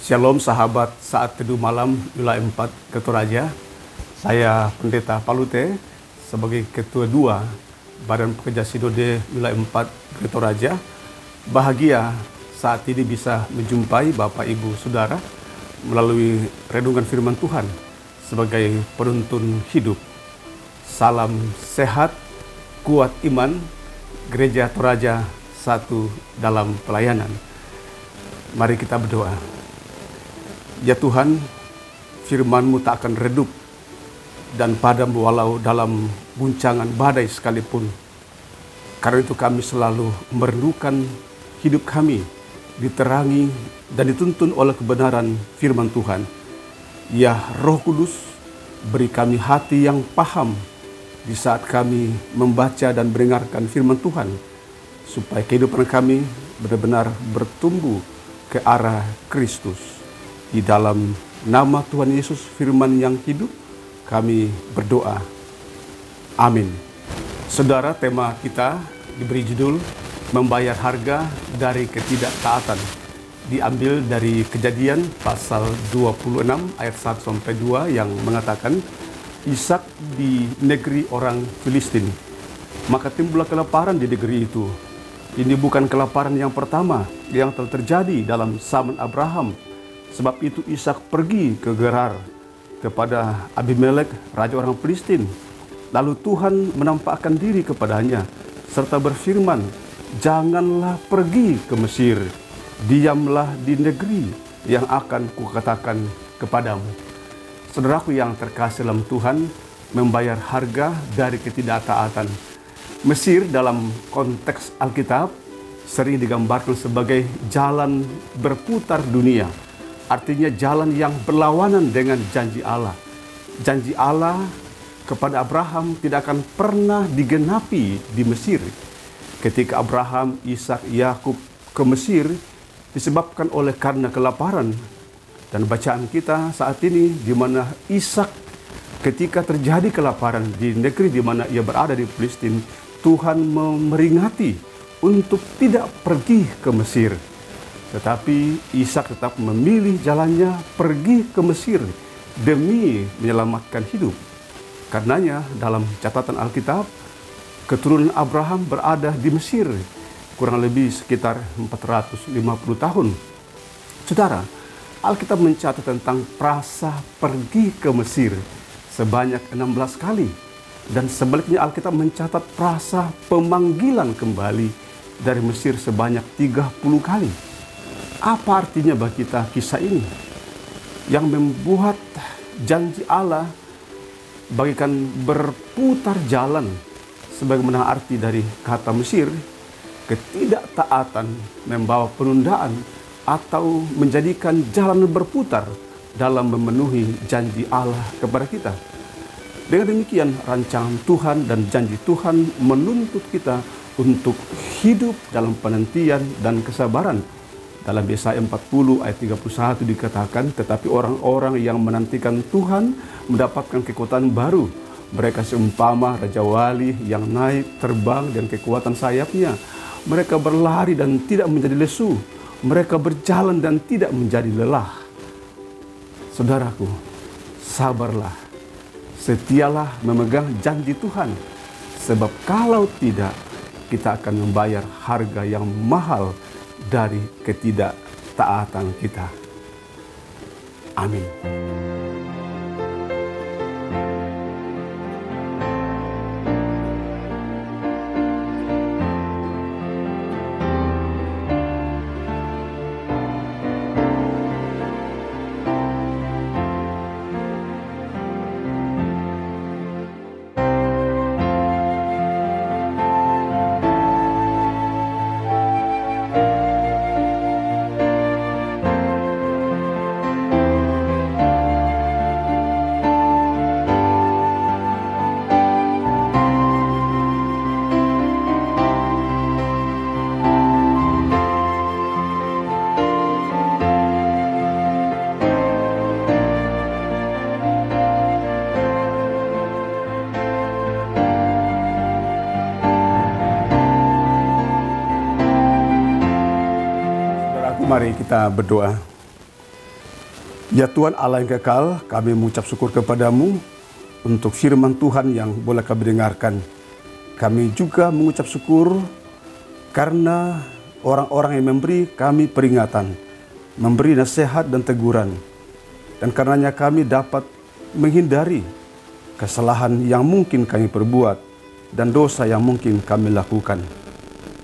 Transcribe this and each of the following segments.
Shalom sahabat saat teduh malam wilayah 4 Toraja. Saya Pendeta Palute sebagai Ketua 2 Badan Pekerja Sinode wilayah 4 Toraja. Bahagia saat ini bisa menjumpai Bapak Ibu Saudara melalui renungan firman Tuhan sebagai penuntun hidup. Salam sehat, kuat iman, Gereja Toraja satu dalam pelayanan. Mari kita berdoa. Ya Tuhan, firman-Mu tak akan redup dan padam walau dalam guncangan badai sekalipun. Karena itu kami selalu merindukan hidup kami diterangi dan dituntun oleh kebenaran firman Tuhan. Ya Roh Kudus, beri kami hati yang paham di saat kami membaca dan mendengarkan firman Tuhan, supaya kehidupan kami benar-benar bertumbuh ke arah Kristus. Di dalam nama Tuhan Yesus firman yang hidup, kami berdoa. Amin. Saudara, tema kita diberi judul Membayar Harga dari Ketidaktaatan. Diambil dari Kejadian pasal 26 ayat 1-2 yang mengatakan, Ishak di negeri orang Filistin. Maka timbullah kelaparan di negeri itu. Ini bukan kelaparan yang pertama yang telah terjadi dalam zaman Abraham. Sebab itu Ishak pergi ke Gerar kepada Abimelek, raja orang Filistin. Lalu Tuhan menampakkan diri kepadanya serta berfirman, janganlah pergi ke Mesir, diamlah di negeri yang akan kukatakan kepadamu. Saudaraku yang terkasih dalam Tuhan, membayar harga dari ketidaktaatan. Mesir dalam konteks Alkitab sering digambarkan sebagai jalan berputar dunia. Artinya jalan yang berlawanan dengan janji Allah. Janji Allah kepada Abraham tidak akan pernah digenapi di Mesir. Ketika Abraham, Ishak, Yakub ke Mesir disebabkan oleh karena kelaparan. Dan bacaan kita saat ini di mana Ishak ketika terjadi kelaparan di negeri di mana ia berada di Filistin, Tuhan memeringati untuk tidak pergi ke Mesir. Tetapi Ishak tetap memilih jalannya pergi ke Mesir demi menyelamatkan hidup. Karenanya dalam catatan Alkitab, keturunan Abraham berada di Mesir kurang lebih sekitar 450 tahun. Saudara, Alkitab mencatat tentang prasa pergi ke Mesir sebanyak 16 kali. Dan sebaliknya Alkitab mencatat prasa pemanggilan kembali dari Mesir sebanyak 30 kali. Apa artinya bagi kita kisah ini? Yang membuat janji Allah bagikan berputar jalan, sebagaimana arti dari kata Mesir, ketidaktaatan membawa penundaan atau menjadikan jalan berputar dalam memenuhi janji Allah kepada kita. Dengan demikian, rancangan Tuhan dan janji Tuhan menuntut kita untuk hidup dalam penantian dan kesabaran. Dalam Yesaya 40 ayat 31 dikatakan, tetapi orang-orang yang menantikan Tuhan mendapatkan kekuatan baru. Mereka seumpama Raja Wali yang naik terbang dengan kekuatan sayapnya. Mereka berlari dan tidak menjadi lesu. Mereka berjalan dan tidak menjadi lelah. Saudaraku, sabarlah. Setialah memegang janji Tuhan. Sebab kalau tidak, kita akan membayar harga yang mahal dari ketidaktaatan kita. Amin. Mari kita berdoa. Ya Tuhan Allah yang kekal, kami mengucap syukur kepadamu untuk firman Tuhan yang boleh kami dengarkan. Kami juga mengucap syukur karena orang-orang yang memberi kami peringatan, memberi nasihat dan teguran. Dan karenanya kami dapat menghindari kesalahan yang mungkin kami perbuat dan dosa yang mungkin kami lakukan.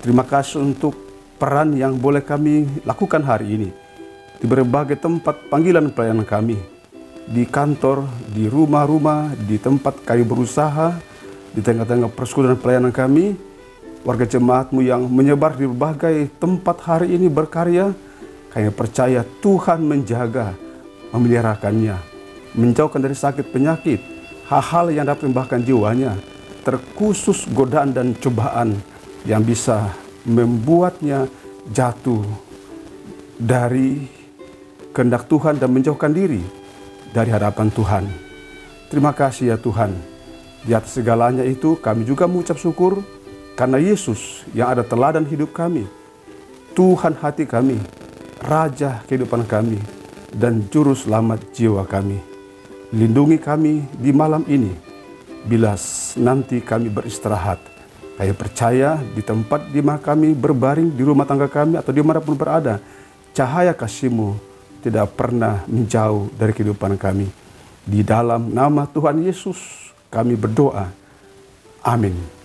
Terima kasih untuk peran yang boleh kami lakukan hari ini di berbagai tempat panggilan pelayanan kami, di kantor, di rumah-rumah, di tempat kami berusaha, di tengah-tengah persekutuan pelayanan kami, warga jemaatmu yang menyebar di berbagai tempat hari ini berkarya. Kami percaya Tuhan menjaga, memeliharakannya, menjauhkan dari sakit penyakit, hal-hal yang dapat membahkan jiwanya, terkhusus godaan dan cobaan yang bisa membuatnya jatuh dari kehendak Tuhan dan menjauhkan diri dari hadapan Tuhan. Terima kasih ya Tuhan. Di atas segalanya itu kami juga mengucap syukur karena Yesus yang ada teladan hidup kami, Tuhan hati kami, Raja kehidupan kami, dan Juru Selamat jiwa kami. Lindungi kami di malam ini bila nanti kami beristirahat. Kami percaya di tempat di mana kami berbaring, di rumah tangga kami atau dimanapun berada, cahaya kasih-Mu tidak pernah menjauh dari kehidupan kami. Di dalam nama Tuhan Yesus kami berdoa. Amin.